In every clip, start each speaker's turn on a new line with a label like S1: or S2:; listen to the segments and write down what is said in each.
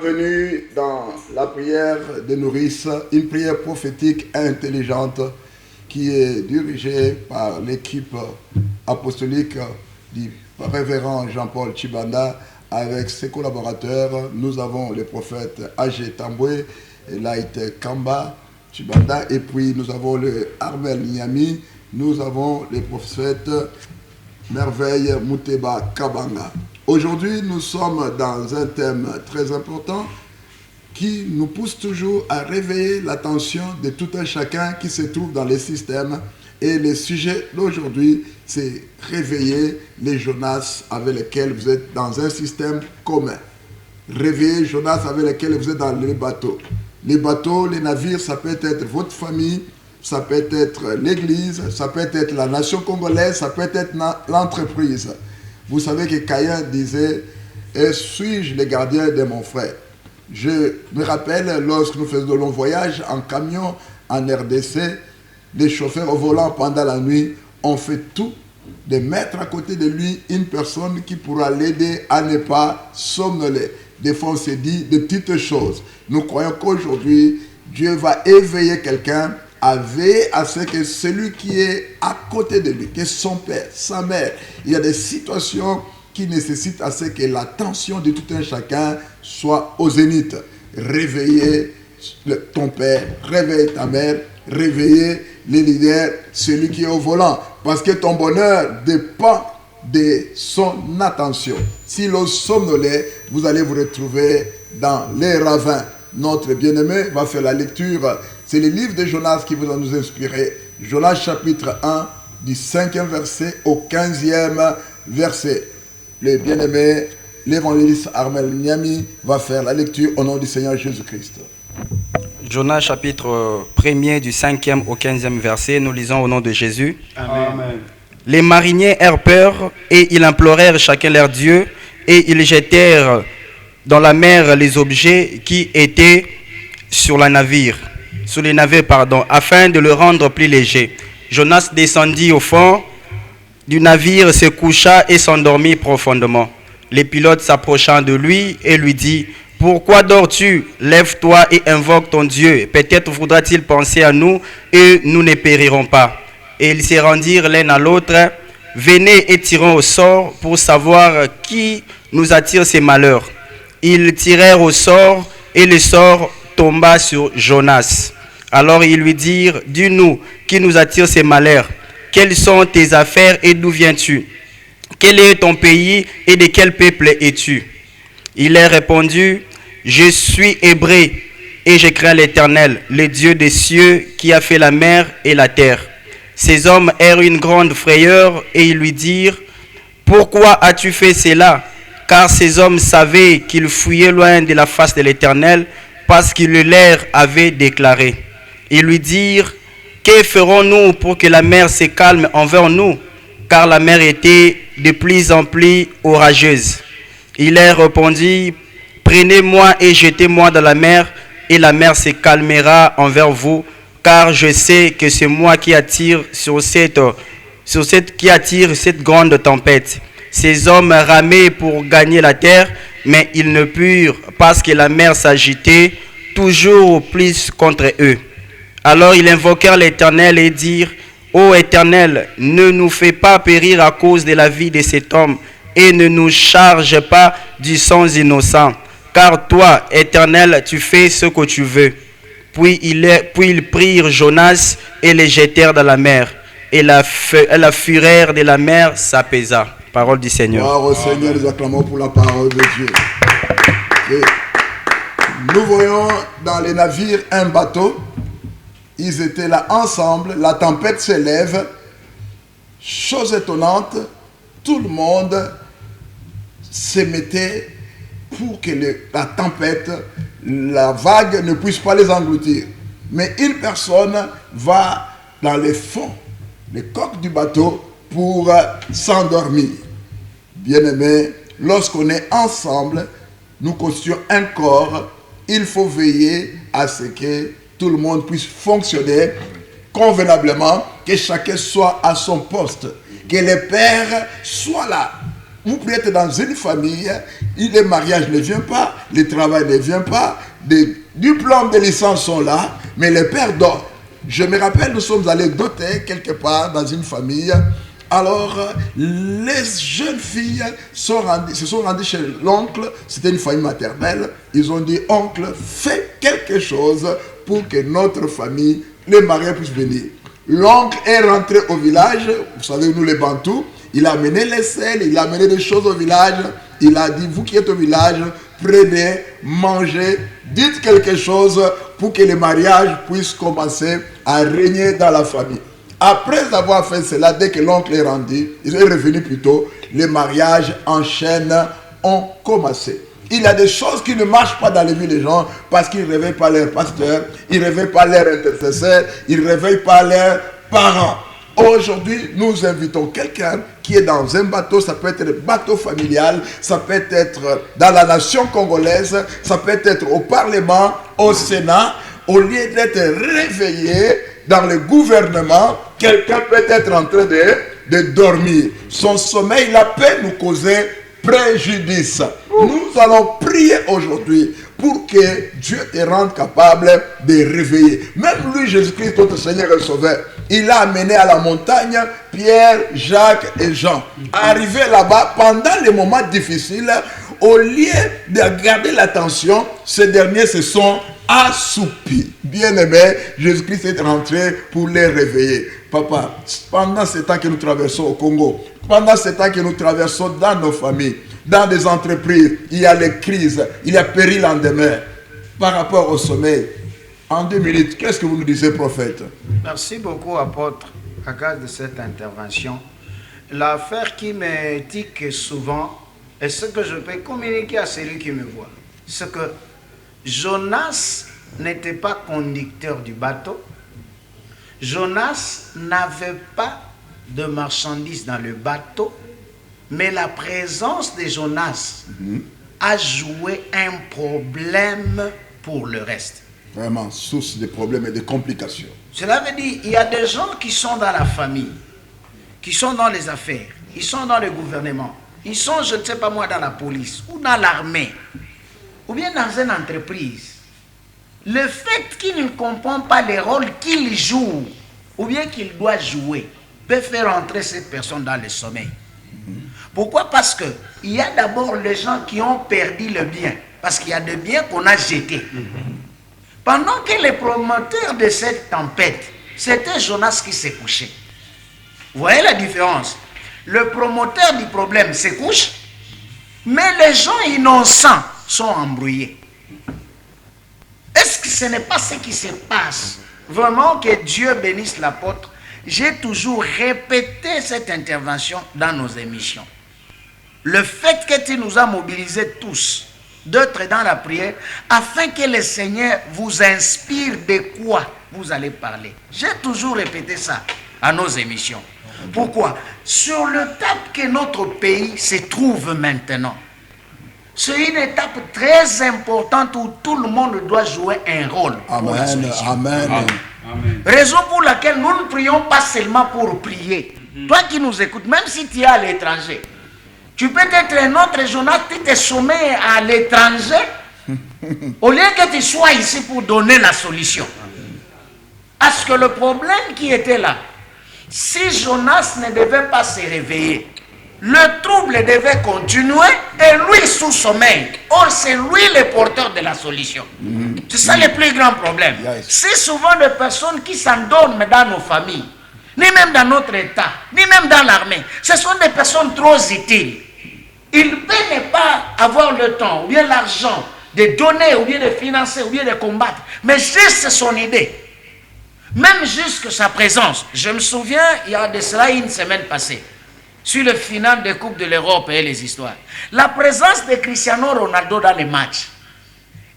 S1: bienvenue dans la prière des nourrices, une prière prophétique intelligente qui est dirigée par l'équipe apostolique du révérend Jean-Paul Tshibanda avec ses collaborateurs. Nous avons le prophète Agé Tamboué, Laït Kamba Tshibanda, et puis nous avons le Armel Niami, nous avons le prophète Merveille Mouteba Kabanga. Aujourd'hui, nous sommes dans un thème très important qui nous pousse toujours à réveiller l'attention de tout un chacun qui se trouve dans les systèmes. Et le sujet d'aujourd'hui, c'est réveiller les Jonas avec lesquels vous êtes dans un système commun. Réveiller Jonas avec lesquels vous êtes dans les bateaux. Les bateaux, les navires, ça peut être votre famille, ça peut être l'église, ça peut être la nation congolaise, ça peut être l'entreprise. Vous savez que Caïn disait « Suis-je le gardien de mon frère ?» Je me rappelle, lorsque nous faisions de longs voyages en camion en RDC, les chauffeurs au volant pendant la nuit ont fait tout de mettre à côté de lui une personne qui pourra l'aider à ne pas somnoler. Des fois, on se dit de petites choses. Nous croyons qu'aujourd'hui, Dieu va éveiller quelqu'un à veiller à ce que celui qui est à côté de lui, que son père, sa mère, il y a des situations qui nécessitent à ce que l'attention de tout un chacun soit au zénith. Réveiller ton père, réveiller ta mère, réveiller les leaders, celui qui est au volant. Parce que ton bonheur dépend de son attention. Si l'on somnolait, vous allez vous retrouver dans les ravins. Notre bien-aimé va faire la lecture. C'est le livre de Jonas qui vous a nous inspiré. Jonas chapitre 1, du 5e verset au 15e verset. Le bien-aimé, l'évangéliste Armel Niami va faire la lecture au nom du Seigneur Jésus-Christ.
S2: Jonas chapitre 1er du 5e au 15e verset, nous lisons au nom de Jésus.
S3: Amen.
S2: Les mariniers eurent peur et ils implorèrent chacun leur Dieu et ils jetèrent dans la mer les objets qui étaient sur les navires, afin de le rendre plus léger. Jonas descendit au fond du navire, se coucha et s'endormit profondément. Les pilotes s'approchant de lui et lui dit: pourquoi dors-tu? Lève-toi et invoque ton Dieu. Peut-être voudra-t-il penser à nous et nous ne périrons pas. Et ils se rendirent l'un à l'autre. Venez et tirons au sort pour savoir qui nous attire ces malheurs. Ils tirèrent au sort et le sort tomba sur Jonas. Alors ils lui dirent: dis-nous, qui nous attire ces malheurs? Quelles sont tes affaires et d'où viens-tu? Quel est ton pays et de quel peuple es-tu? Il leur répondit: je suis hébreu et je crains l'Éternel, le Dieu des cieux qui a fait la mer et la terre. Ces hommes eurent une grande frayeur et ils lui dirent: pourquoi as-tu fait cela? Car ces hommes savaient qu'ils fuyaient loin de la face de l'Éternel parce qu'il le leur avait déclaré. Ils lui dirent: que ferons-nous pour que la mer se calme envers nous? Car la mer était de plus en plus orageuse. Il leur répondit: prenez-moi et jetez-moi dans la mer, et la mer se calmera envers vous, car je sais que c'est moi qui attire cette grande tempête. Ces hommes ramaient pour gagner la terre, mais ils ne purent, parce que la mer s'agitait toujours plus contre eux. Alors ils invoquèrent l'Éternel et dirent: ô Éternel, ne nous fais pas périr à cause de la vie de cet homme, et ne nous charge pas du sang innocent. Car toi, Éternel, tu fais ce que tu veux. Puis ils prirent Jonas et le jetèrent dans la mer. Et la fureur de la mer s'apaisa. Parole du Seigneur.
S1: Gloire au Seigneur, nous acclamons pour la parole de Dieu. Et nous voyons dans les navires un bateau. Ils étaient là ensemble, la tempête s'élève. Chose étonnante, tout le monde se mettait pour que la tempête, la vague ne puisse pas les engloutir. Mais une personne va dans le fond, le coq du bateau, pour s'endormir. Bien-aimés, lorsqu'on est ensemble, nous constituons un corps. Il faut veiller à ce que tout le monde puisse fonctionner convenablement, que chacun soit à son poste, que les pères soient là. Vous pouvez être dans une famille, le mariage ne vient pas, le travail ne vient pas, des diplômes de licence sont là, mais les pères dorment. Je me rappelle, nous sommes allés doter quelque part dans une famille. Alors, les jeunes filles se sont rendues chez l'oncle, c'était une famille maternelle. Ils ont dit, oncle, fais quelque chose pour que notre famille, les mariés puissent venir. L'oncle est rentré au village, vous savez, nous les Bantous, il a amené les sels, il a amené des choses au village. Il a dit, vous qui êtes au village, prenez, mangez, dites quelque chose pour que le mariage puisse commencer à régner dans la famille. Après avoir fait cela, dès que l'oncle est rendu, il est revenu plus tôt, les mariages en chaîne ont commencé. Il y a des choses qui ne marchent pas dans les vies des gens parce qu'ils ne réveillent pas leurs pasteurs, ils ne réveillent pas leurs intercesseurs, ils ne réveillent pas leurs parents. Aujourd'hui, nous invitons quelqu'un qui est dans un bateau, ça peut être un bateau familial, ça peut être dans la nation congolaise, ça peut être au Parlement, au Sénat. Au lieu d'être réveillé dans le gouvernement, quelqu'un peut être en train de dormir. Son sommeil, la peut nous causer préjudice. Nous allons prier aujourd'hui pour que Dieu te rende capable de réveiller. Même lui, Jésus-Christ, notre Seigneur et Sauveur, il a amené à la montagne Pierre, Jacques et Jean. Arrivé là-bas, pendant les moments difficiles, au lieu de garder l'attention, ces derniers se sont assoupis. Bien-aimés, Jésus-Christ est rentré pour les réveiller. Papa, pendant ce temps que nous traversons au Congo, pendant ce temps que nous traversons dans nos familles, dans des entreprises, il y a les crises, il y a péril en demeure. Par rapport au sommeil, en 2 minutes, qu'est-ce que vous nous disiez, prophète?
S3: Merci beaucoup, apôtre, à cause de cette intervention. L'affaire qui me tique souvent, et ce que je peux communiquer à celui qui me voit, c'est que Jonas n'était pas conducteur du bateau. Jonas n'avait pas de marchandises dans le bateau, mais la présence de Jonas a joué un problème pour le reste.
S1: Vraiment, source de problèmes et de complications.
S3: Cela veut dire qu'il y a des gens qui sont dans la famille, qui sont dans les affaires, ils sont dans le gouvernement, ils sont, je ne sais pas moi, dans la police ou dans l'armée, ou bien dans une entreprise. Le fait qu'il ne comprend pas les rôles qu'il joue, ou bien qu'il doit jouer, peut faire entrer cette personne dans le sommeil. Pourquoi? Parce qu'il y a d'abord les gens qui ont perdu le bien, parce qu'il y a des biens qu'on a jetés. Pendant que les promoteurs de cette tempête, c'était Jonas qui s'est couché. Vous voyez la différence? Le promoteur du problème se couche, mais les gens innocents sont embrouillés. Est-ce que ce n'est pas ce qui se passe? Vraiment que Dieu bénisse l'apôtre. J'ai toujours répété cette intervention dans nos émissions. Le fait que tu nous as mobilisés tous, d'être dans la prière, afin que le Seigneur vous inspire de quoi vous allez parler. J'ai toujours répété ça à nos émissions. Pourquoi? Sur l'étape que notre pays se trouve maintenant, c'est une étape très importante où tout le monde doit jouer un rôle.
S1: Amen, amen.
S3: Amen. Raison pour laquelle nous ne prions pas seulement pour prier. Toi qui nous écoutes, même si tu es à l'étranger, tu peux être un autre Jonas, tu te sommets à l'étranger, au lieu que tu sois ici pour donner la solution. Parce que le problème qui était là, si Jonas ne devait pas se réveiller, le trouble devait continuer et lui sous sommeil. Or, c'est lui le porteur de la solution. C'est ça le plus grand problème. C'est souvent des personnes qui s'endorment dans nos familles, ni même dans notre État, ni même dans l'armée. Ce sont des personnes trop utiles. Il peut ne pas avoir le temps ou bien l'argent de donner ou bien de financer ou bien de combattre, mais juste son idée, même jusque sa présence. Je me souviens, il y a de cela une semaine passée, sur le final des Coupes de l'Europe et les histoires, la présence de Cristiano Ronaldo dans les matchs,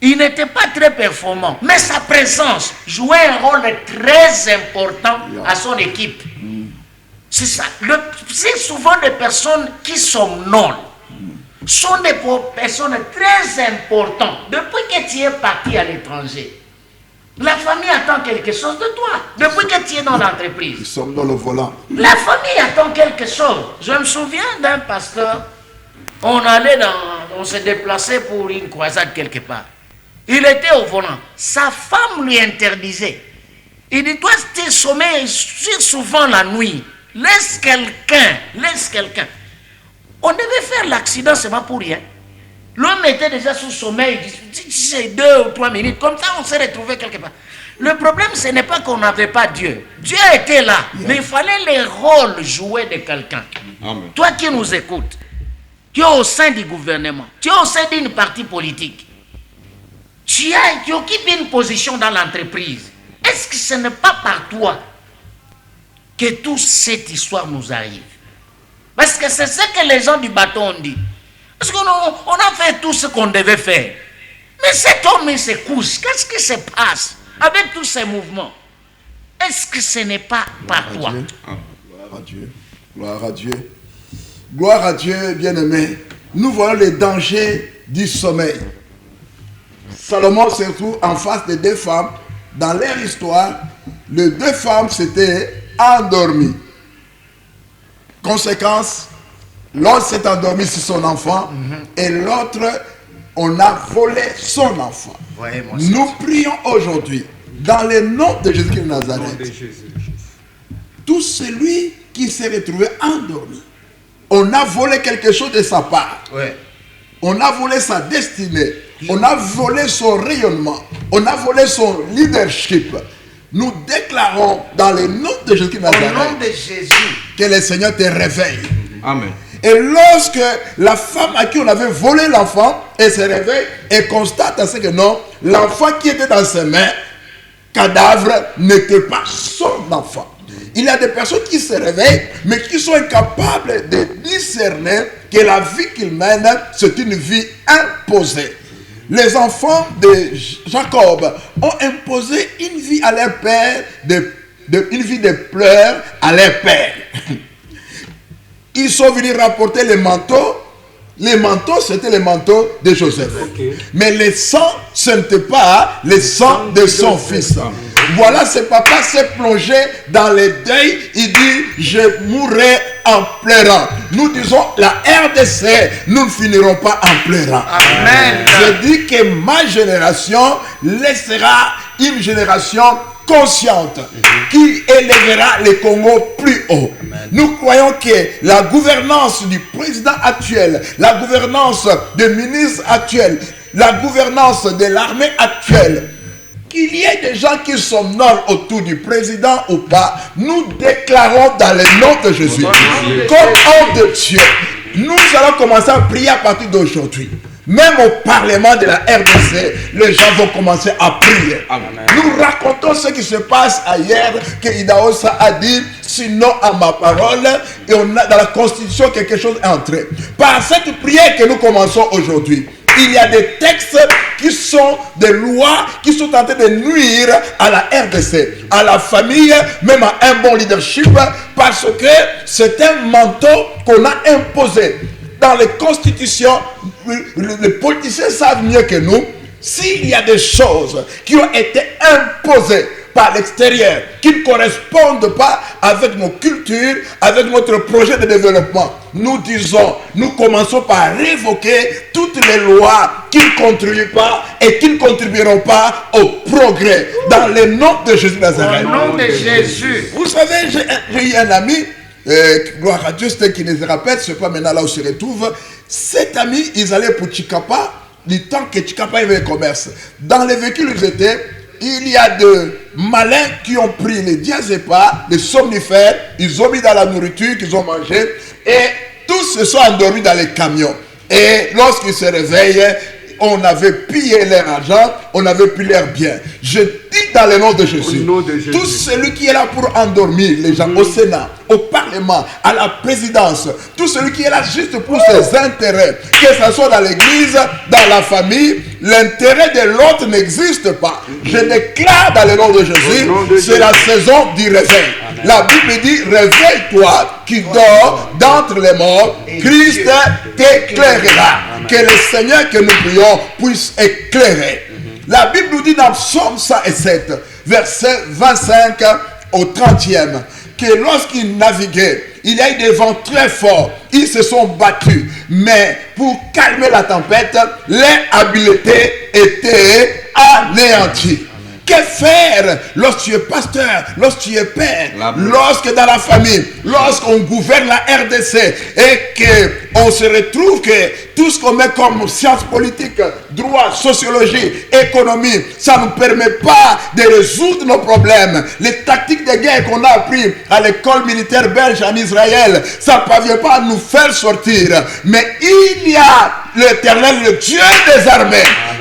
S3: il n'était pas très performant, mais sa présence jouait un rôle très important à son équipe. C'est ça. C'est souvent des personnes qui somnolent. Sont des personnes très importantes. Depuis que tu es parti à l'étranger, la famille attend quelque chose de toi. Depuis que tu es dans l'entreprise,
S1: Ils sont dans le volant.
S3: la famille attend quelque chose. Je me souviens d'un pasteur on se déplaçait pour une croisade quelque part. Il était au volant. Sa femme lui interdisait. Il dit, toi, tu sommeilles souvent la nuit. Laisse quelqu'un. On devait faire l'accident, c'est pas pour rien. L'homme était déjà sous sommeil, c'est 2 ou 3 minutes. Comme ça, on s'est retrouvé quelque part. Le problème, ce n'est pas qu'on n'avait pas Dieu. Dieu était là. Mais il fallait les rôles joués de quelqu'un. Toi qui nous écoutes, tu es au sein du gouvernement, tu es au sein d'une partie politique, tu occupes une position dans l'entreprise. Est-ce que ce n'est pas par toi que toute cette histoire nous arrive? Parce que c'est ce que les gens du bateau ont dit. Parce qu'on a fait tout ce qu'on devait faire. Mais cet homme, il se couche. Qu'est-ce qui se passe avec tous ces mouvements? Est-ce que ce n'est pas par toi?
S1: Gloire à Dieu. Gloire à Dieu. Gloire à Dieu, bien-aimé. Nous voyons les dangers du sommeil. Salomon se trouve en face de 2 femmes. Dans leur histoire, les 2 femmes s'étaient endormies. Conséquence, l'autre s'est endormi sur son enfant et l'autre, on a volé son enfant.
S3: Ouais,
S1: nous prions aujourd'hui, dans le nom de Jésus-Christ de Nazareth, tout celui qui s'est retrouvé endormi, on a volé quelque chose de sa part.
S3: Ouais.
S1: On a volé sa destinée. On a volé son rayonnement. On a volé son leadership. Nous déclarons dans le nom de Jésus de Nazareth,
S3: au nom de Jésus,
S1: que le Seigneur te réveille.
S4: Amen.
S1: Et lorsque la femme à qui on avait volé l'enfant, elle se réveille et constate à ce que non, l'enfant qui était dans ses mains, cadavre, n'était pas son enfant. Il y a des personnes qui se réveillent, mais qui sont incapables de discerner que la vie qu'ils mènent, c'est une vie imposée. Les enfants de Jacob ont imposé une vie à leur père, une vie de pleurs à leur père. Ils sont venus rapporter les manteaux. Les manteaux, c'était les manteaux de Joseph. Okay. Mais le sang, ce n'était pas le sang de son fils. Voilà, ce papa s'est plongé dans le deuil. Il dit, je mourrai en pleurant. Nous disons, la RDC, nous ne finirons pas en pleurant.
S3: Amen.
S1: Je dis que ma génération laissera une génération consciente qui élèvera le Congo plus haut. Amen. Nous croyons que la gouvernance du président actuel, la gouvernance des ministres actuels, la gouvernance de l'armée actuelle, qu'il y ait des gens qui somnolent autour du président ou pas, nous déclarons dans le nom de Jésus, comme homme de Dieu, nous allons commencer à prier à partir d'aujourd'hui. Même au Parlement de la RDC, les gens vont commencer à prier. Amen. Nous racontons ce qui se passe ailleurs, que Idaosa a dit, sinon à ma parole, et on a dans la Constitution quelque chose est entré. Par cette prière que nous commençons aujourd'hui, il y a des textes qui sont des lois qui sont en train de nuire à la RDC, à la famille, même à un bon leadership, parce que c'est un manteau qu'on a imposé. Dans les constitutions, les politiciens savent mieux que nous, s'il y a des choses qui ont été imposées par l'extérieur, qui ne correspondent pas avec nos cultures, avec notre projet de développement, nous disons, nous commençons par révoquer toutes les lois qui ne contribuent pas et qui ne contribueront pas au progrès. Dans le nom de Jésus de Nazareth.
S3: Au nom de Jésus.
S1: Vous savez, j'ai eu un ami, gloire à Dieu, c'était qui nous rappelle, c'est pas maintenant là où se retrouve. Cet ami, ils allaient pour Chikapa, du temps que Chikapa avait le commerce. Dans les véhicules où ils étaient, il y a de malins qui ont pris les diazépams, les somnifères, ils ont mis dans la nourriture qu'ils ont mangé et tous se sont endormis dans les camions. Et lorsqu'ils se réveillent, on avait pillé leur argent, on avait pillé leurs biens. Je dis dans le nom de Jésus, tout celui qui est là pour endormir les gens au Sénat, au Parlement, à la présidence, tout celui qui est là juste pour ses intérêts, que ce soit dans l'église, dans la famille, l'intérêt de l'autre n'existe pas. Je déclare dans le nom de Jésus, c'est la saison du réveil. Amen. La Bible dit, réveille-toi qui dors d'entre les morts, Christ t'éclairera. Que le Seigneur que nous prions puisse éclairer. La Bible nous dit dans Psaume 107, verset 25 au 30e, que lorsqu'il naviguait, il y a eu des vents très forts. Ils se sont battus. Mais pour calmer la tempête, les habiletés étaient anéanties. Que faire lorsque tu es pasteur, lorsque tu es père, lorsque dans la famille, lorsqu'on gouverne la RDC et qu'on se retrouve que tout ce qu'on met comme sciences politiques, droit, sociologie, économie, ça ne nous permet pas de résoudre nos problèmes. Les tactiques de guerre qu'on a appris à l'école militaire belge en Israël, ça ne parvient pas à nous faire sortir. Mais il y a l'Éternel, le Dieu des armées,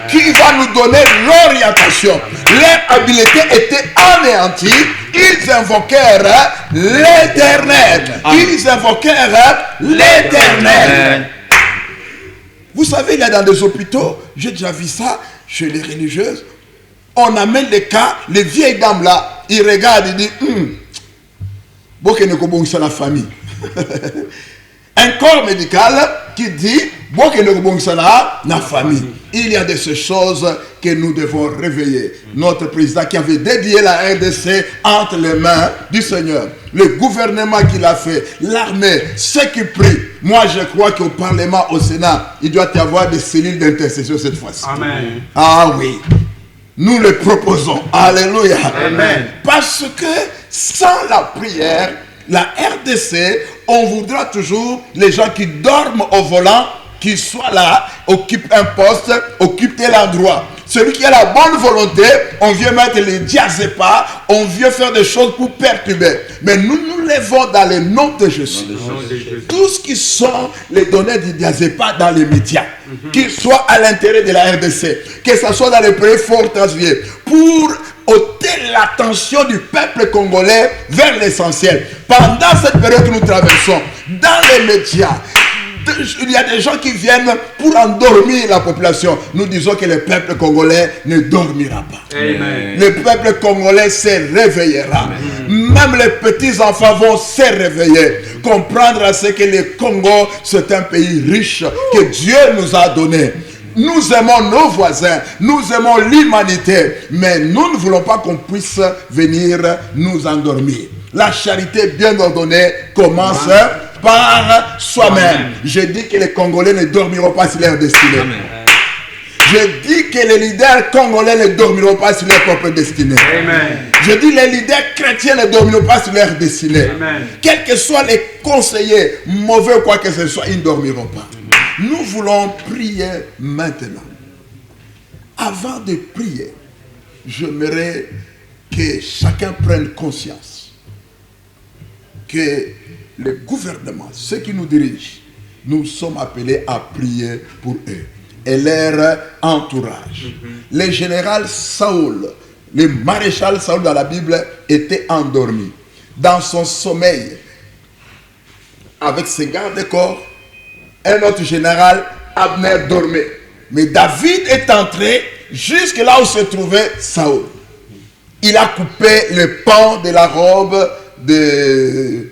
S1: qui va nous donner l'orientation. Les habiletés étaient anéanties. Ils invoquèrent l'Éternel. Ils invoquèrent l'Éternel. Vous savez, il y a dans des hôpitaux, j'ai déjà vu ça chez les religieuses. On amène les cas, les vieilles dames là, ils regardent et disent bon, que ne connaissons pas la famille. Un corps médical qui dit bon, que ne connaissons pas la famille. Il y a de ces choses que nous devons réveiller. Notre président qui avait dédié la RDC entre les mains du Seigneur, le gouvernement qu'il a fait, l'armée, ceux qui prient. Moi, je crois qu'au Parlement, au Sénat, il doit y avoir des cellules d'intercession cette fois-ci.
S4: Amen.
S1: Ah oui. Nous le proposons. Alléluia.
S4: Amen.
S1: Parce que sans la prière, la RDC, on voudra toujours les gens qui dorment au volant, qui soient là, occupent un poste, occupent tel endroit. Celui qui a la bonne volonté, on vient mettre les diazépats, on vient faire des choses pour perturber. Mais nous nous levons dans le nom de Jésus. Tout ce qui sont les données du diazépas dans les médias, qu'ils soient à l'intérieur de la RDC, que ce soit dans les pays fortifiés, pour ôter l'attention du peuple congolais vers l'essentiel. Pendant cette période que nous traversons, dans les médias, il y a des gens qui viennent pour endormir la population. Nous disons que le peuple congolais ne dormira pas.
S4: Amen.
S1: Le peuple congolais se réveillera. Même les petits enfants vont se réveiller. Comprendre à ce que le Congo, c'est un pays riche que Dieu nous a donné. Nous aimons nos voisins, nous aimons l'humanité, mais nous ne voulons pas qu'on puisse venir nous endormir. La charité bien ordonnée commence par soi-même. Je dis que les Congolais ne dormiront pas sur leur destinée. Amen. Je dis que les leaders congolais ne dormiront pas sur leur propre destinée.
S4: Amen.
S1: Je dis que les leaders chrétiens ne dormiront pas sur leur destinée.
S4: Amen.
S1: Quels que soient les conseillers, mauvais ou quoi que ce soit, ils ne dormiront pas. Nous voulons prier maintenant. Avant de prier, j'aimerais que chacun prenne conscience que le gouvernement, ceux qui nous dirigent, nous sommes appelés à prier pour eux et leur entourage. Le général Saoul, le maréchal Saoul dans la Bible, était endormi. Dans son sommeil, avec ses gardes-corps, un autre général, Abner, dormait. Mais David est entré jusque là où se trouvait Saoul. Il a coupé le pan de la robe de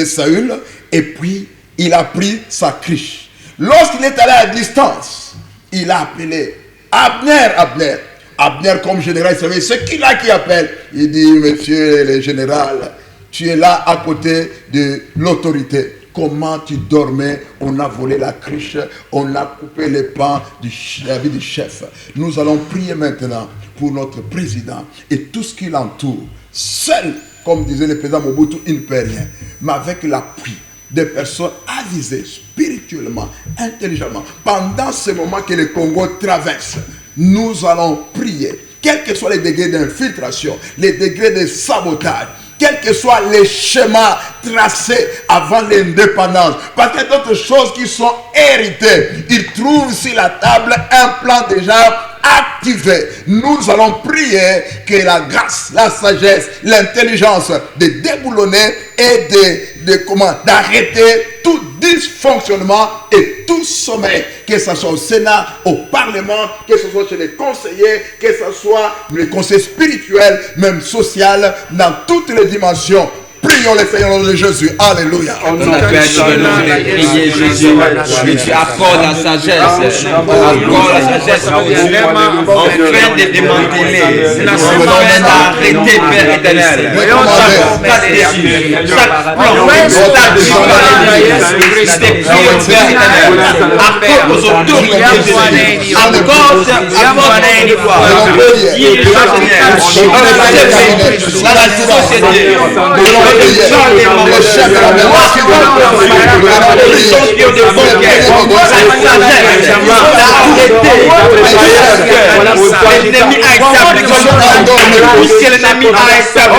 S1: Saül et puis il a pris sa cruche. Lorsqu'il est allé à distance, il a appelé Abner, Abner. Abner comme général, il savait c'est qui là qui appelle. Il dit, monsieur le général, tu es là à côté de l'autorité. Comment tu dormais? On a volé la cruche, on a coupé les pans du chef. Nous allons prier maintenant pour notre président et tout ce qui l'entoure. Seul, comme disait le président Mobutu, il ne peut rien. Mais avec l'appui des personnes avisées spirituellement, intelligemment, pendant ce moment que le Congo traverse, nous allons prier. Quels que soient les degrés d'infiltration, les degrés de sabotage, quels que soient les schémas tracés avant l'indépendance, parce qu'il y a d'autres choses qui sont héritées. Ils trouvent sur la table un plan déjà activé. Nous allons prier que la grâce, la sagesse, l'intelligence de déboulonner et d'arrêter tout dysfonctionnement et tout sommeil, que ce soit au Sénat, au Parlement, que ce soit chez les conseillers, que ce soit les conseils spirituels, même social, dans toutes les dimensions. Prions Prions le Seigneur au nom de Jésus. Alléluia.
S4: On appelle sur le nom de prier Jésus. Tu accordes la sagesse. Accorde la sagesse à Dieu. Afin de démanteler. Afin d'arrêter, Père éternel. Chaque décision. Chaque plan. Chaque accorde aux autorités de Dieu. Accorde le pouvoir. La société. Le chef de la l'ennemi a établi puisque l'ennemi a établi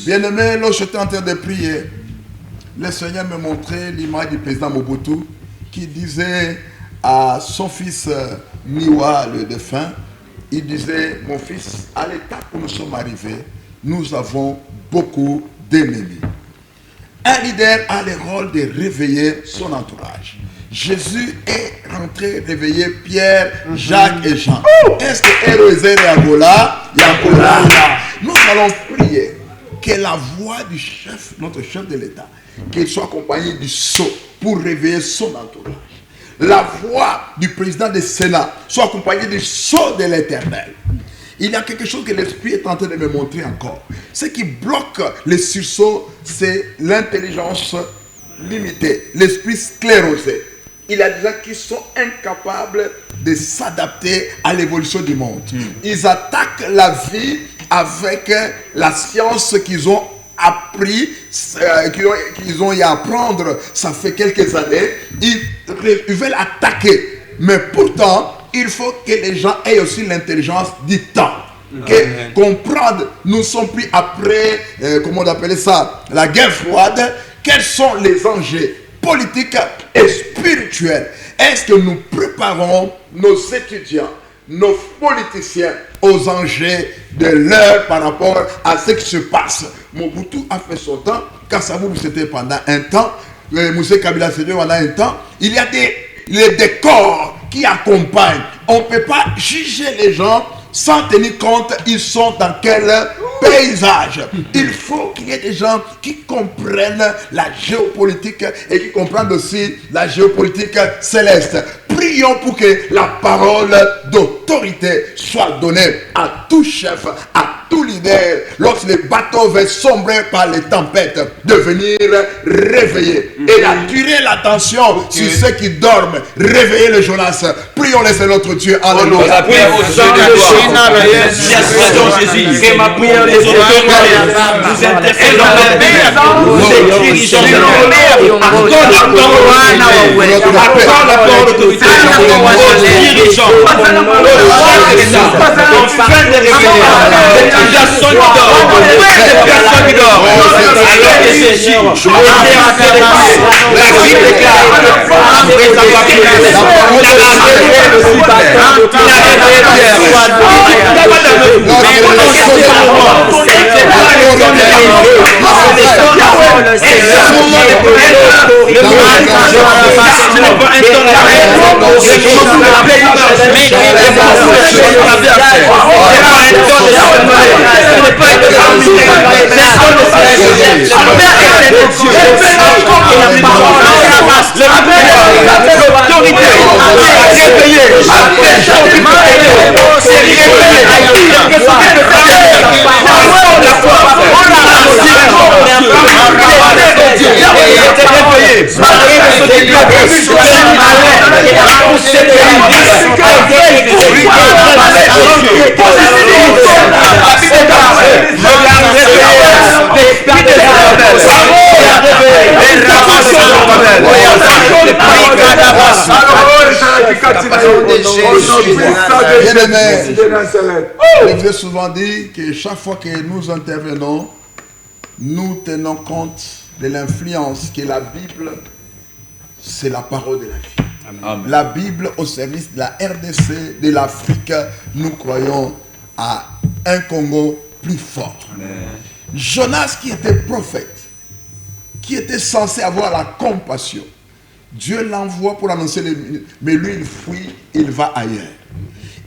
S1: Bien-aimé, lorsque j'étais en train de prier, le Seigneur me montrait l'image du président Mobutu qui disait à son fils Miwa, le défunt, il disait: mon fils, à l'étape où nous sommes arrivés, nous avons beaucoup d'ennemis. Un leader a le rôle de réveiller son entourage. Jésus est rentré réveiller Pierre, Jacques et Jean. Est-ce que Héroïse et Agola, nous allons prier que la voix du chef, notre chef de l'État, qu'il soit accompagné du sceau pour réveiller son entourage. La voix du président du Sénat soit accompagnée du sceau de l'Éternel. Il y a quelque chose que l'Esprit est en train de me montrer encore. Ce qui bloque le sursaut, c'est l'intelligence limitée, l'esprit sclérosé. Il y a des gens qui sont incapables de s'adapter à l'évolution du monde. Ils attaquent la vie avec la science qu'ils ont appris, qu'ils ont eu à apprendre, ça fait quelques années. Ils veulent attaquer. Mais pourtant, il faut que les gens aient aussi l'intelligence du temps. Comprendre, nous ne sommes plus après, comment on appelle ça, la guerre froide. Quels sont les enjeux politiques et spirituels? Est-ce que nous préparons nos étudiants, nos politiciens aux enjeux de l'heure par rapport à ce qui se passe? Mobutu a fait son temps, Kasavubu c'était pendant un temps, Moussé Kabila c'était pendant un temps. Il y a les décors qui accompagnent. On ne peut pas juger les gens sans tenir compte ils sont dans quel paysage. Il faut qu'il y ait des gens qui comprennent la géopolitique et qui comprennent aussi la géopolitique céleste. Prions pour que la parole d'autorité soit donnée à tout chef, à tout leader, lorsque les bateaux vont sombrer par les tempêtes, de venir réveiller et d'attirer l'attention sur ceux qui dorment. Réveiller le Jonas. Prions le Seigneur notre Dieu. Alléluia.
S4: Jésus, que ma prière les autorités nous interpellons, nous dirigeons, accorde la parole d'autorité aux dirigeants, afin de révéler des personnes qui dorment, alors que ces juges étaient intéressés, la Bible déclare, après avoir pris il a arrêté le citadin, il a l'autorité
S1: Je vous ai souvent dit que chaque fois que nous intervenons, nous tenons compte de l'influence que la Bible, c'est la parole de la vie. Amen. La Bible au service de la RDC, de l'Afrique, nous croyons à un Congo plus fort. Amen. Jonas qui était prophète, qui était censé avoir la compassion, Dieu l'envoie pour annoncer les... Mais lui il fuit, il va ailleurs.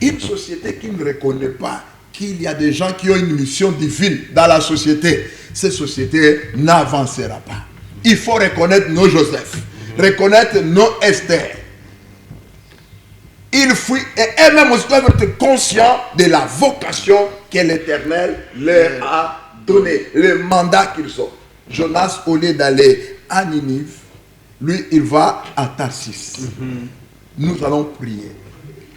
S1: Une société qui ne reconnaît pas qu'il y a des gens qui ont une mission divine dans la société, cette société n'avancera pas. Il faut reconnaître nos Joseph, reconnaître nos Esther. Ils fuient et eux-mêmes aussi doivent être conscients de la vocation que l'Éternel leur a donnée, le mandat qu'ils ont. Jonas, au lieu d'aller à Ninive, lui, il va à Tarsis. Nous allons prier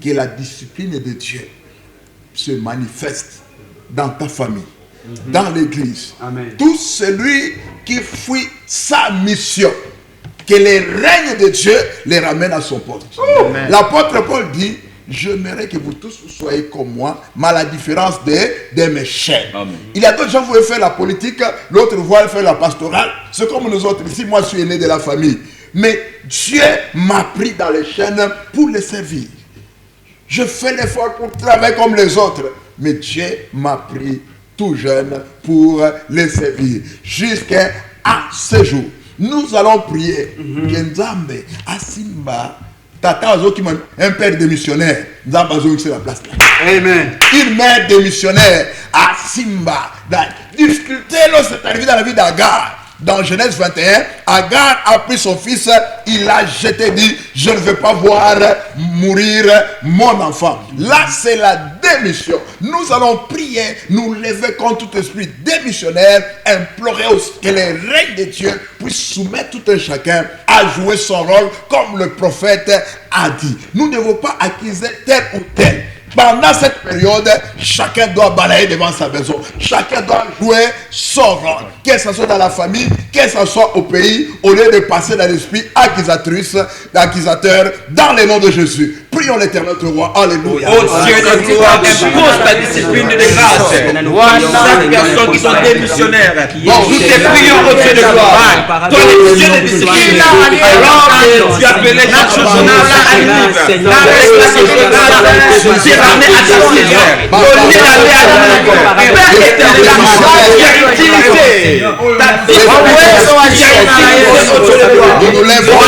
S1: que la discipline de Dieu se manifeste dans ta famille, dans l'église. Tout celui qui fuit sa mission, que les règnes de Dieu les ramènent à son poste. L'apôtre Paul dit, j'aimerais que vous tous soyez comme moi, mais à la différence de mes chaînes. Il y a d'autres gens qui veulent faire la politique, l'autre veut faire la pastorale. C'est comme nous autres ici, moi je suis aîné de la famille. Mais Dieu m'a pris dans les chaînes pour les servir. Je fais l'effort pour travailler comme les autres. Mais Dieu m'a pris tout jeune pour les servir. Jusqu'à ce jour. Nous allons prier. Nzambe, Asimba, Tata Azoki, un père démissionnaire. Nzambe Azoki, c'est la place là. Amen. Une mère démissionnaire. Asimba. Difficulté, c'est arrivé dans la vie d'Agar. Dans Genèse 21, Agar a pris son fils, il l'a jeté, dit, je ne veux pas voir mourir mon enfant. Là, c'est la démission. Nous allons prier, nous lever contre tout esprit démissionnaire, implorer que les règnes de Dieu puissent soumettre tout un chacun à jouer son rôle comme le prophète a dit. Nous ne devons pas accuser tel ou tel. Pendant cette période, chacun doit balayer devant sa maison. Chacun doit jouer son rôle. Que ce soit dans la famille, que ce soit au pays, au lieu de passer dans l'esprit accusateur, dans le nom de Jésus. Prions l'Éternel notre roi. Alléluia.
S4: Oh Dieu de gloire, impose ta discipline de grâce. Chaque personne qui sont démissionnaires, nous te prions au Dieu de gloire. Toi, le Dieu de discipline, alors que tu appelais chaque chose à Ninive. Tu es ramené à ta Seigneur. Au lieu d'aller à Ninive, Père éternel, tu as utilisé ta discipline.
S1: Nous nous lèvons.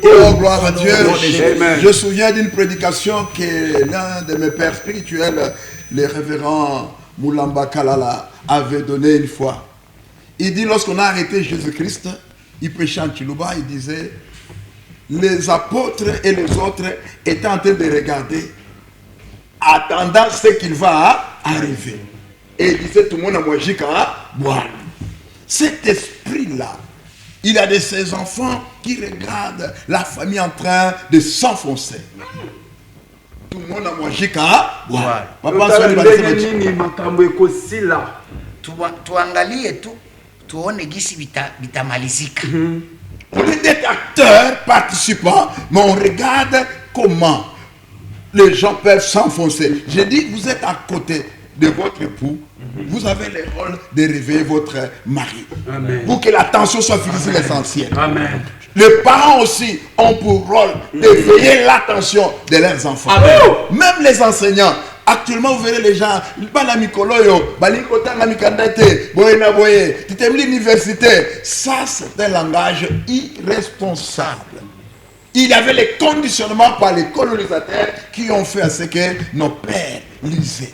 S1: Oh, gloire à Dieu. Je me souviens d'une prédication que l'un de mes pères spirituels, le révérend Moulamba Kalala, avait donnée une fois. Il dit, lorsqu'on a arrêté Jésus-Christ, il prêchait en Chiluba, il disait, les apôtres et les autres étaient en train de regarder, attendant ce qu'il va arriver. Et il disait, tout le monde a mangé qu'à boire. Cet esprit-là, il a de ses enfants qui regardent la famille en train de s'enfoncer. Tout le monde a mangé qu'à boire. Papa,
S3: tuangalie tu tuone gisi vitamalizika.
S1: On est des acteurs participants, mais on regarde comment les gens peuvent s'enfoncer. J'ai dit, vous êtes à côté de votre époux, vous avez le rôle de réveiller votre mari. Amen. Pour que l'attention soit fixée sur l'essentiel. Amen. Les parents aussi ont pour rôle de veiller l'attention de leurs enfants. Amen. Même les enseignants. Actuellement, vous verrez les gens, l'université. Ça, c'est un langage irresponsable. Il y avait les conditionnements par les colonisateurs qui ont fait à ce que nos pères lisaient.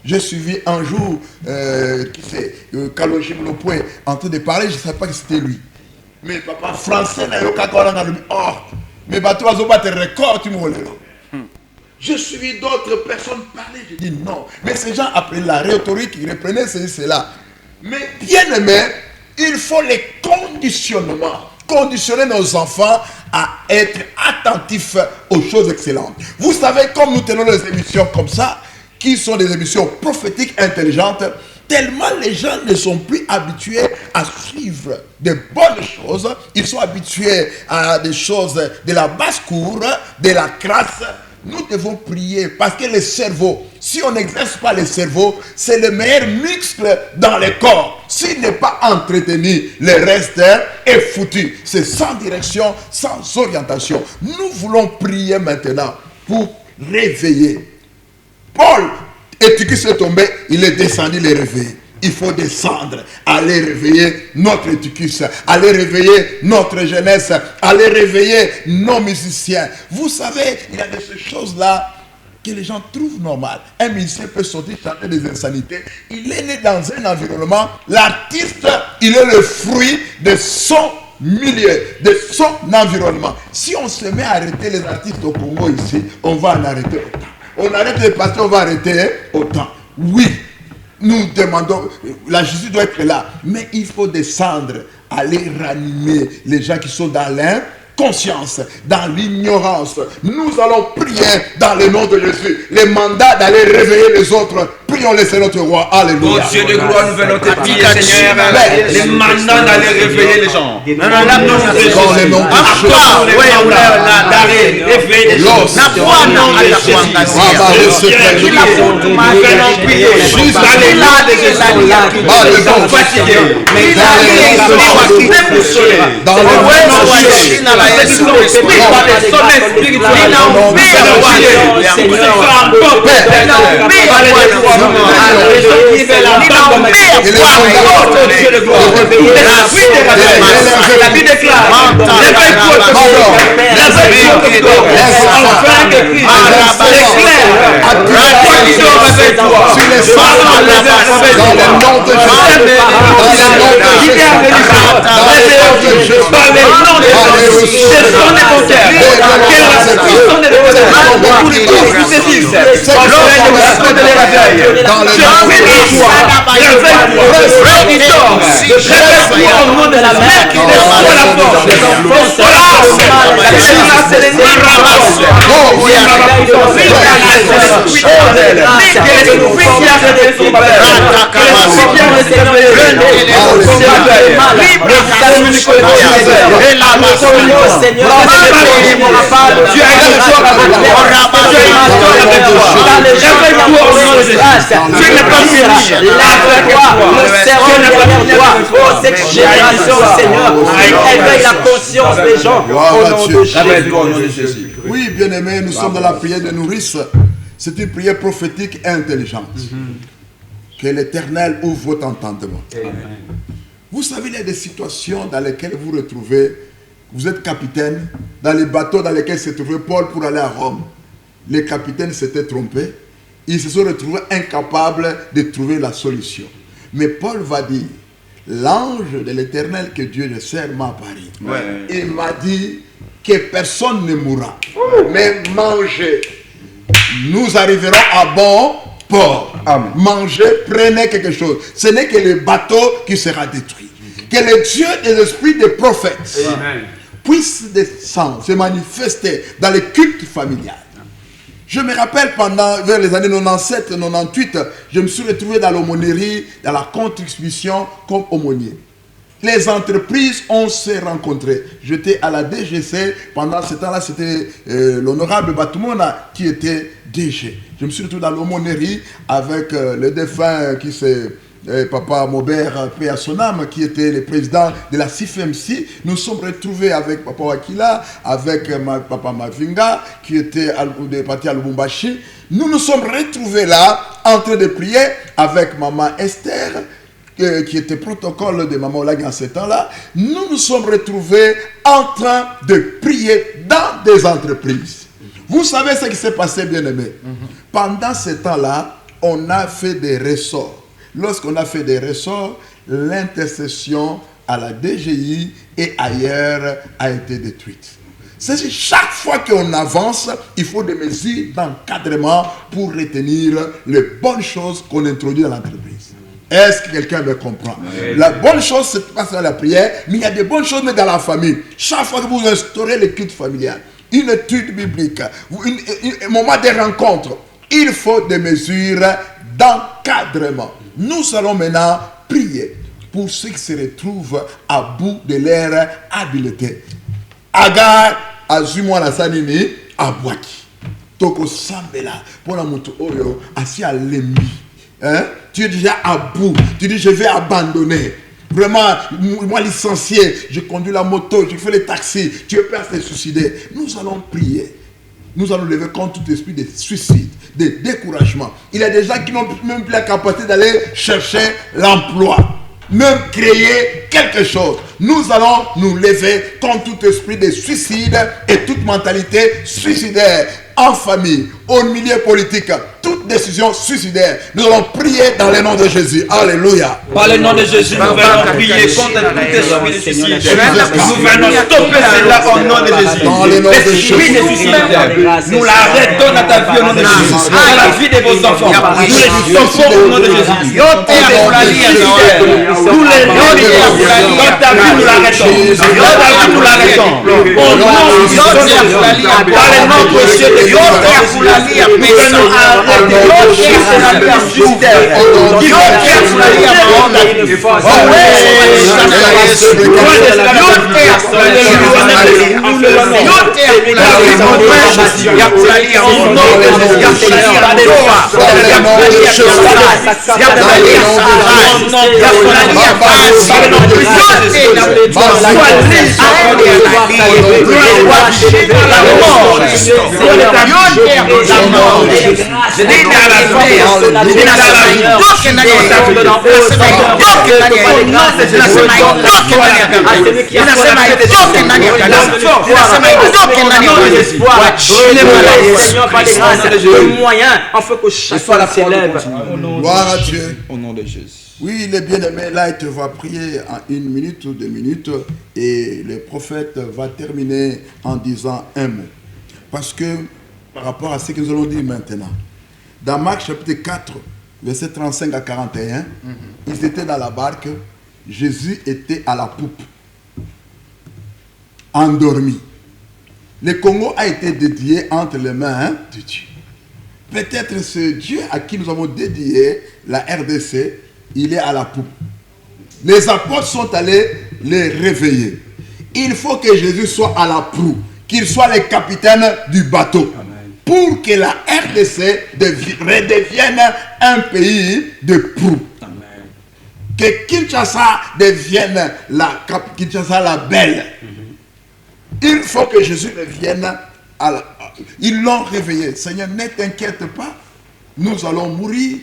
S1: J'ai suivi un jour, Kalojim Lopoin, en train de parler, je ne savais pas que c'était lui. Mais papa français, mais bateau a battu record, tu me l'as. J'ai suivi d'autres personnes parler, j'ai dit non. Mais ces gens après la rhétorique, ils reprenaient cela. Mais bien aimé, il faut les conditionnements. Conditionner nos enfants à être attentifs aux choses excellentes. Vous savez, comme nous tenons des émissions comme ça, qui sont des émissions prophétiques intelligentes, tellement les gens ne sont plus habitués à suivre de bonnes choses, ils sont habitués à des choses de la basse-cour, de la crasse. Nous devons prier parce que le cerveau, si on n'exerce pas le cerveau, c'est le meilleur muscle dans le corps. S'il n'est pas entretenu, le reste est foutu. C'est sans direction, sans orientation. Nous voulons prier maintenant pour réveiller. Paul, Eutychus est tombé, il est descendu les réveiller. Il faut descendre, aller réveiller notre Eutychus, aller réveiller notre jeunesse, aller réveiller nos musiciens. Vous savez, il y a ces choses-là que les gens trouvent normales. Un musicien peut sortir chanter des insanités. Il est né dans un environnement. L'artiste, il est le fruit de son milieu, de son environnement. Si on se met à arrêter les artistes au Congo ici, on va en arrêter autant. On arrête les pasteurs, on va arrêter autant. Oui. Nous demandons, la justice doit être là, mais il faut descendre, aller ranimer les gens qui sont dans l'inconscience, dans l'ignorance. Nous allons prier dans le nom de Jésus. Le mandat d'aller réveiller les autres, prions le Seigneur notre roi. Alléluia.
S4: Oh Dieu de gloire, nous venons te prier, Seigneur, le mandat d'aller réveiller les gens. Dans le nom de Jésus.
S1: Juste aller là, des gens fatigués. Mais dans le
S4: la Bible déclare, éveille la conscience des gens au nom de Jésus.
S1: Oui, bien-aimés, nous sommes dans la prière de nourrice. C'est une prière prophétique et intelligente. Que l'Éternel ouvre votre entendement. Vous savez, il y a des situations dans lesquelles vous vous retrouvez. Vous êtes capitaine. Dans les bateaux dans lesquels se trouvait Paul pour aller à Rome, les capitaines s'étaient trompés. Ils se sont retrouvés incapables de trouver la solution. Mais Paul va dire, l'ange de l'Éternel que Dieu le sert m'a apparu. Il m'a dit, que personne ne mourra. Mais mangez. Nous arriverons à bon port. Amen. Mangez, prenez quelque chose. Ce n'est que le bateau qui sera détruit. Que le Dieu et l'esprit des prophètes puissent descendre, se manifester dans les cultes familiales. Je me rappelle vers les années 97, 98, je me suis retrouvé dans l'aumônerie, dans la contribution comme aumônier. Les entreprises, on s'est rencontrés. J'étais à la DGC. Pendant ce temps-là, c'était l'honorable Batumona qui était DG. Je me suis retrouvé dans l'aumônerie avec le défunt qui s'est... Papa Maubert P. à son âme, qui était le président de la CIFMC. Nous sommes retrouvés avec Papa Wakila, avec Papa Mavinga, qui était parti à Lubumbashi. Nous nous sommes retrouvés là, en train de prier avec Maman Esther, qui était protocole de Maman Olag en ce temps-là. Nous nous sommes retrouvés en train de prier dans des entreprises. Vous savez ce qui s'est passé, bien-aimés? Pendant ce temps-là, on a fait des ressorts. Lorsqu'on a fait des ressorts, l'intercession à la DGI et ailleurs a été détruite. C'est chaque fois qu'on avance, il faut des mesures d'encadrement pour retenir les bonnes choses qu'on introduit dans l'entreprise. Est-ce que quelqu'un me comprend? Oui. La bonne chose, c'est pas dans la prière, mais il y a des bonnes choses mais dans la famille. Chaque fois que vous instaurez le culte familial, une étude biblique, un moment de rencontre, il faut des mesures d'encadrement. Nous allons maintenant prier pour ceux qui se retrouvent à bout de leur habileté. Agar azumwa na sanini abwaki. Toko sambela pour la moto oyo asi alembi. Hein? Tu es déjà à bout. Tu dis je vais abandonner. Vraiment, moi licencié, je conduis la moto, je fais les taxis. Tu es prêt à te suicider. Nous allons prier. Nous allons lever contre tout esprit de suicide, de découragement. Il y a des gens qui n'ont même plus la capacité d'aller chercher l'emploi, même créer quelque chose. Nous allons nous lever contre tout esprit de suicide et toute mentalité suicidaire en famille, au milieu politique, toute décision suicidaire. Nous allons prier dans le nom de Jésus. Alléluia.
S4: Par le nom de Jésus, nous allons prier contre tout esprit de suicide. Nous allons stopper cela au nom de Jésus.
S1: Dans le nom de Jésus.
S4: L'esprit de suicide, nous l'arrêtons dans ta vie au nom de Jésus. Dans la vie de vos enfants, nous les stoppons au nom de Jésus. Tous les noms de Jésus, dans ta vie nous l'arrêtons. Dans ta vie nous l'arrêtons. Au nom de Jésus, par le nom précieux de Jésus.
S1: Gloire à Dieu.
S2: Au nom de Jésus.
S1: Oui, les bien-aimés, là, il te va prier en 1 minute ou 2 minutes et le prophète va terminer en disant un mot. Parce que, par rapport à ce que nous allons dire maintenant, dans Marc chapitre 4, verset 35 à 41, ils étaient dans la barque, Jésus était à la poupe, endormi. Le Congo a été dédié entre les mains de Dieu. Peut-être ce Dieu à qui nous avons dédié la RDC, il est à la poupe. Les apôtres sont allés les réveiller. Il faut que Jésus soit à la proue, qu'il soit le capitaine du bateau. Amen. Pour que la RDC redevienne un pays de proue. Amen. Que Kinshasa devienne Kinshasa la belle. Il faut que Jésus revienne à la... Ils l'ont réveillé. Seigneur, ne t'inquiète pas, nous allons mourir.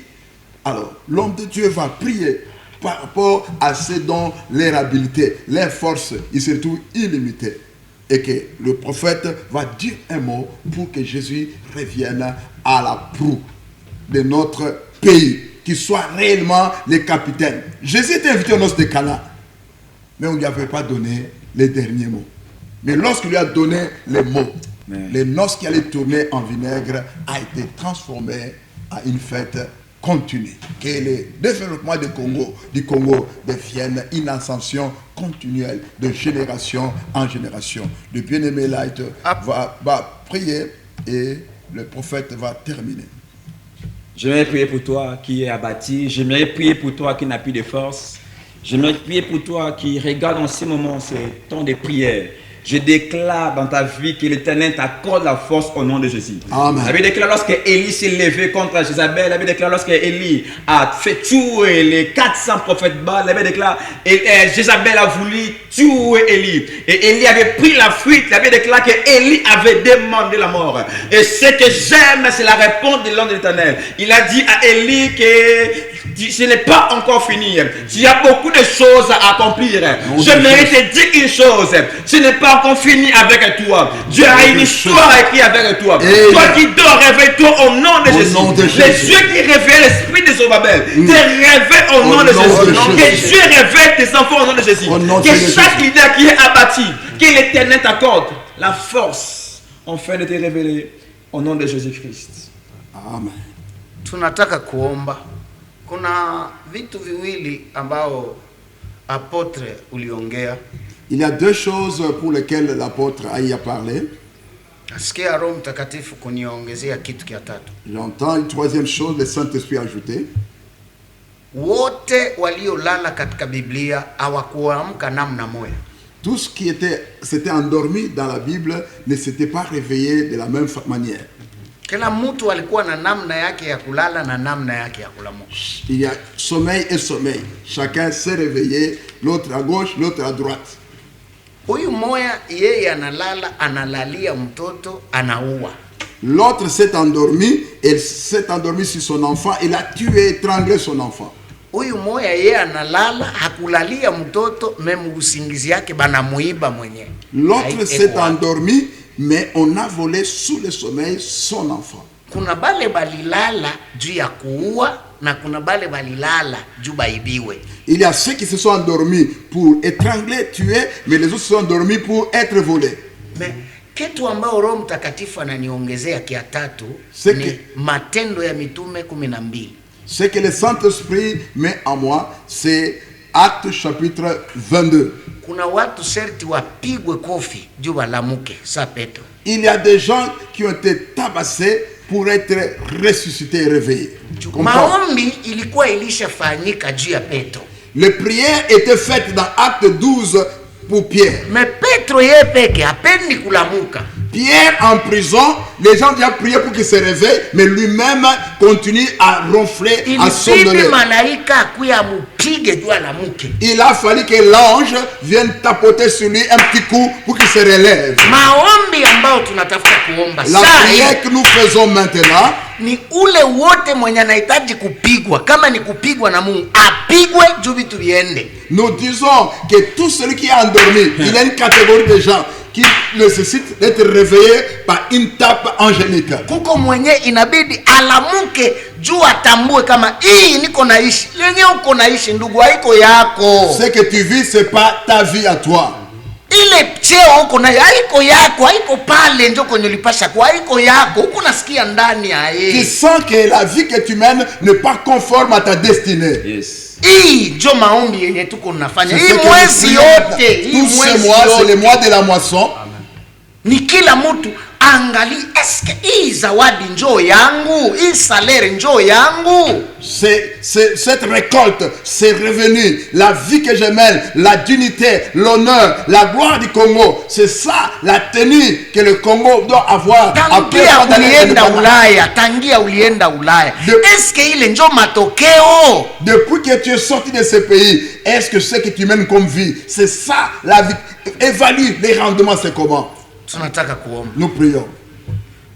S1: Alors, l'homme de Dieu va prier par rapport à ce dont leur habileté, leur force, ils se retrouvent illimités. Et que le prophète va dire un mot pour que Jésus revienne à la proue de notre pays, qu'il soit réellement le capitaine. Jésus était invité aux noces de Cana, mais on ne lui avait pas donné les derniers mots. Mais lorsqu'il lui a donné les mots, les noces qui allaient tourner en vinaigre a été transformé à une fête continue. Que le développement du Congo devienne une ascension continuelle de génération en génération. Le bien-aimé Light va prier et le prophète va terminer.
S5: J'aimerais prier pour toi qui est abattu. J'aimerais prier pour toi qui n'a plus de force. J'aimerais prier pour toi qui regarde en ce moment ce temps de prière. Je déclare dans ta vie que l'Éternel t'accorde la force au nom de Jésus.
S1: Amen.
S5: La Bible déclare lorsque Élie s'est levé contre Jézabel, la Bible déclare lorsque Élie a fait tuer les 400 prophètes Baal, la Bible déclare Jézabel a voulu tuer Élie. Et Élie avait pris la fuite, la Bible déclare que Élie avait demandé la mort. Et ce que j'aime, c'est la réponse de l'homme de l'Éternel. Il a dit à Élie que ce n'est pas encore fini. Il y a beaucoup de choses à accomplir. J'aimerais te dire une chose. Ce n'est pas encore fini avec toi. Dieu a une histoire écrite avec toi. Toi qui dors, réveille-toi au nom de Jésus. Les yeux qui réveillent l'esprit de Zorobabel, te réveillent au nom de Jésus. Que Dieu réveille tes enfants au nom de Jésus. Que chaque leader qui est abattu, que l'Éternel t'accorde la force enfin de te révéler au nom de Jésus-Christ.
S1: Amen.
S3: Tunataka kuomba. Kuna vitu viwili ambao apotre uliongea.
S1: Il y a deux choses pour lesquelles l'apôtre a parlé.
S3: Nasikia Roho Mtakatifu kuniongezea kitu kia tatu.
S1: J'entends une troisième chose, le Saint-Esprit a ajouté.
S3: Wote waliolala katika Biblia hawakuamka namna moja.
S1: Tout ce qui s'était endormi dans la Bible ne s'était pas réveillé de la même manière.
S3: Kila mtu alikuwa na namna yake ya kulala na namna yake ya kulamuka.
S1: Il y a sommeil et sommeil. Chacun s'est réveillé, l'autre à gauche, l'autre à droite.
S3: Huyu moya yeye analala, analalia mtoto, anaua.
S1: L'autre s'est endormi, et s'est endormi sur son enfant, il a tué, étranglé son enfant.
S3: Huyu moya yeye analala, hakulalia mtoto, meme usingizi yake banamuiba mwenyewe.
S1: L'autre s'est endormi, mais on a volé sous le sommeil son enfant.
S3: Kuna bale balilala juu ya kuua na kuna bale balilala juu baibiwe.
S1: Il y a ceux qui se sont endormis pour étrangler, tuer, mais les autres se sont endormis pour être volés.
S3: Mais kitu ambao Roho Mtakatifu ananiongezea kia tatu ni Matendo ya Mitume 12.
S1: Ce que le Saint-Esprit met en moi, c'est Actes chapitre 22.
S3: Kuna watu serti wapigwe kofi juu balamuke sa Petro.
S1: Il y a des gens qui ont été tabassés pour être ressuscités et réveillés.
S3: Maombi ilikuwa ilishafanyika juu ya Petro.
S1: Les prières étaient faites dans Acte 12 pour Pierre.
S3: Mais Petro yeye peke hapendi kulamuka.
S1: Pierre en prison, les gens ont prié pour qu'il se réveille, mais lui-même continue à ronfler, à somnoler. Il a fallu que l'ange vienne tapoter sur lui un petit coup pour qu'il se relève. La prière que nous faisons maintenant,
S3: ni ule wote mwenye anahitaji kupigwa, kama ni kupigwa na Mungu apigwe juu vitu viende.
S1: Nous disons que tout celui qui est endormi, il y a une catégorie de gens qui nécessite d'être réveillé par une tape angélique.
S3: Kuko mwenye inabidi alamuke juu atambue kama hii niko naishi. Yenye uko naishi ndugu haiko yako.
S1: Ce que tu vis c'est pas ta vie à toi.
S3: Ile cheo uko nayo haiko yako, haiko pale ndio kwenye ulipasha kwa haiko yako. Huko nasikia ndani ya yeye.
S1: Tu sens que la vie que tu mènes n'est pas conforme à ta destinée.
S5: Yes.
S3: Hii ndio maombi yenye tuko nafanya. Hii mwezi yote,
S1: tous ces mois, c'est le mois de la moisson.
S3: Ni kila mtu angali, eske hii zawadi njoo yangu, hii salaire njoo yangu.
S1: Cette récolte, ces revenus, la vie que je mène, la dignité, l'honneur, la gloire du Congo, c'est ça la tenue que le Congo doit avoir.
S3: Tangia ulienda Ulaya. Eske ile njoo matokeo?
S1: Depuis que tu es sorti de ce pays, est-ce que ce que tu mènes comme vie, c'est ça la vie? Évalue les rendements, c'est comment? Nous prions.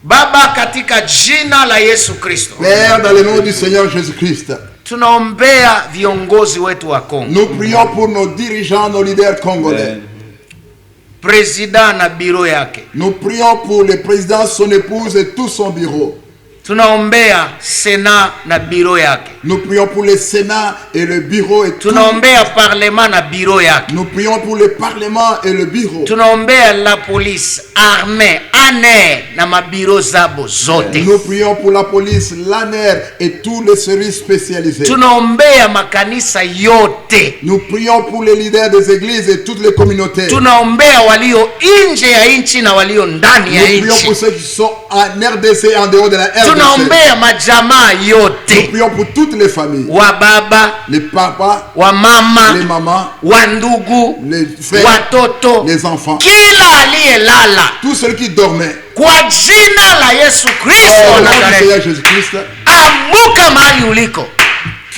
S3: Baba, katika jina la Yesu Kristo.
S1: Père, dans le nom du Seigneur Jésus-Christ.
S3: Tunaombea viongozi wetu wa Kongo.
S1: Nous prions pour nos dirigeants, nos leaders congolais.
S3: Président na bureau yake.
S1: Nous prions pour le président, son épouse et tout son bureau.
S3: Tunaombea Sénat na bureau yake.
S1: Nous prions pour le Sénat et le bureau et tout.
S3: Tunaombea Parlement na bureau yake.
S1: Nous prions pour le Parlement et le bureau.
S3: Tunaombea la police, armée, ANER na mabiro zabo zote.
S1: Nous prions pour la police, l'ANER et tous les services spécialisés.
S3: Tunaombea makanisa yote.
S1: Nous prions pour les leaders des églises et toutes les communautés.
S3: Tunaombea walio nje ya nchi na walio ndani ya nchi.
S1: Nous prions pour ceux qui sont en RDC et en dehors de la RDC.
S3: Tunaombea majamaa yote.
S1: Nous prions pour toutes les familles.
S3: Wa baba,
S1: Les papas,
S3: wa mama,
S1: les mamans,
S3: wa ndugu,
S1: les frères,
S3: watoto,
S1: les enfants.
S3: kila aliyelala.
S1: Tous ceux qui dormaient.
S3: Kwa jina la Yesu Kristo
S1: Au
S3: wa
S1: nom du
S3: Nazareti.
S1: Seigneur Jésus-Christ.
S3: Amuka mahali uliko.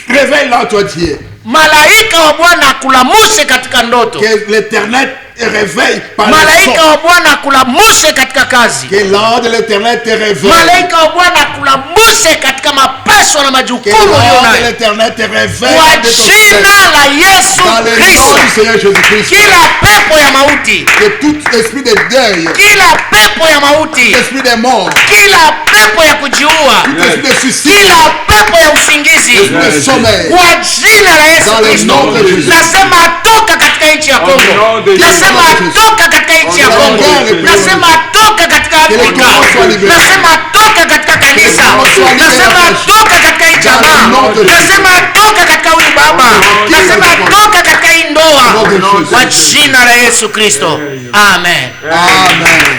S1: Réveille là toi tu es.
S3: Malaika wa Bwana akulamuse katika ndoto.
S1: Que l'Éternel te réveille par le
S3: Malaika
S1: son.
S3: wa Bwana akulamuse katika kazi.
S1: Que l'ange de l'Éternel te réveille.
S3: Malaika wa Bwana akulamuse katika mapeso na
S1: Que
S3: majukumu
S1: l'ange de
S3: ulionayo.
S1: l'Éternel te réveille.
S3: Kwa
S1: de ton
S3: jina
S1: sommeil.
S3: la Yesu
S1: Dans le nom
S3: Kristo.
S1: du Seigneur Jésus-Christ.
S3: Kila pepo ya mauti,
S1: Que tout esprit de deuil,
S3: kila pepo ya mauti,
S1: tout esprit de mort,
S3: kila pepo ya kujiua,
S1: tout esprit de suicide,
S3: kila pepo ya usingizi,
S1: esprit de sommeil,
S3: kwa jina la Yesu
S1: Dans le
S3: Kristo,
S1: nom de Jésus.
S3: nasema toka katika nchi ya Kongo,
S6: nom de Jésus.
S3: nasema toka katika nchi ya
S1: Dans le
S3: Kongo,
S1: nom de Jésus.
S3: nasema toka katika
S1: Que les
S3: Afrika,
S1: corps soient libérés.
S3: nasema toka katika kanisa,
S1: corps soient libérés.
S3: nasema toka katika hii
S1: Dans le nom
S3: jamaa,
S1: de Jésus.
S3: nasema toka katika huyu baba, nasema toka katika hii ndoa,
S1: Au nom de Jésus.
S3: kwa jina la Yesu Kristo, amen.
S1: Amen.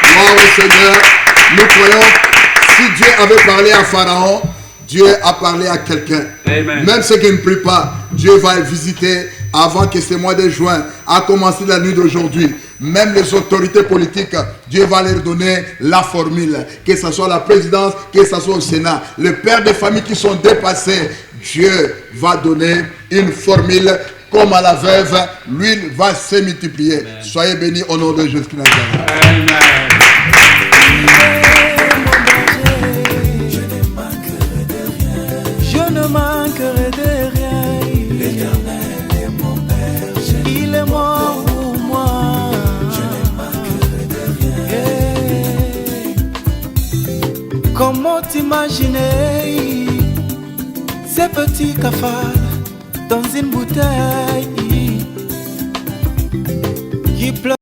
S1: Gloire au Seigneur. Nous croyons, si Dieu avait parlé à Pharaon, Dieu a parlé à quelqu'un. Même ceux qui ne prient pas, Dieu va les visiter avant que ce mois de juin, à commencer la nuit d'aujourd'hui. Même les autorités politiques, Dieu va leur donner la formule. Que ce soit la présidence, que ce soit au Sénat. Les pères de famille qui sont dépassés, Dieu va donner une formule. Comme à la veuve, l'huile va se multiplier. Amen. Soyez bénis au nom de Jésus-Christ.
S7: Je ne manquerai de rien. L'Éternel est mon berger. Il est mort pour moi. Je ne manquerai de rien. Comment t'imaginer ces petits cafards dans une bouteille qui pleure?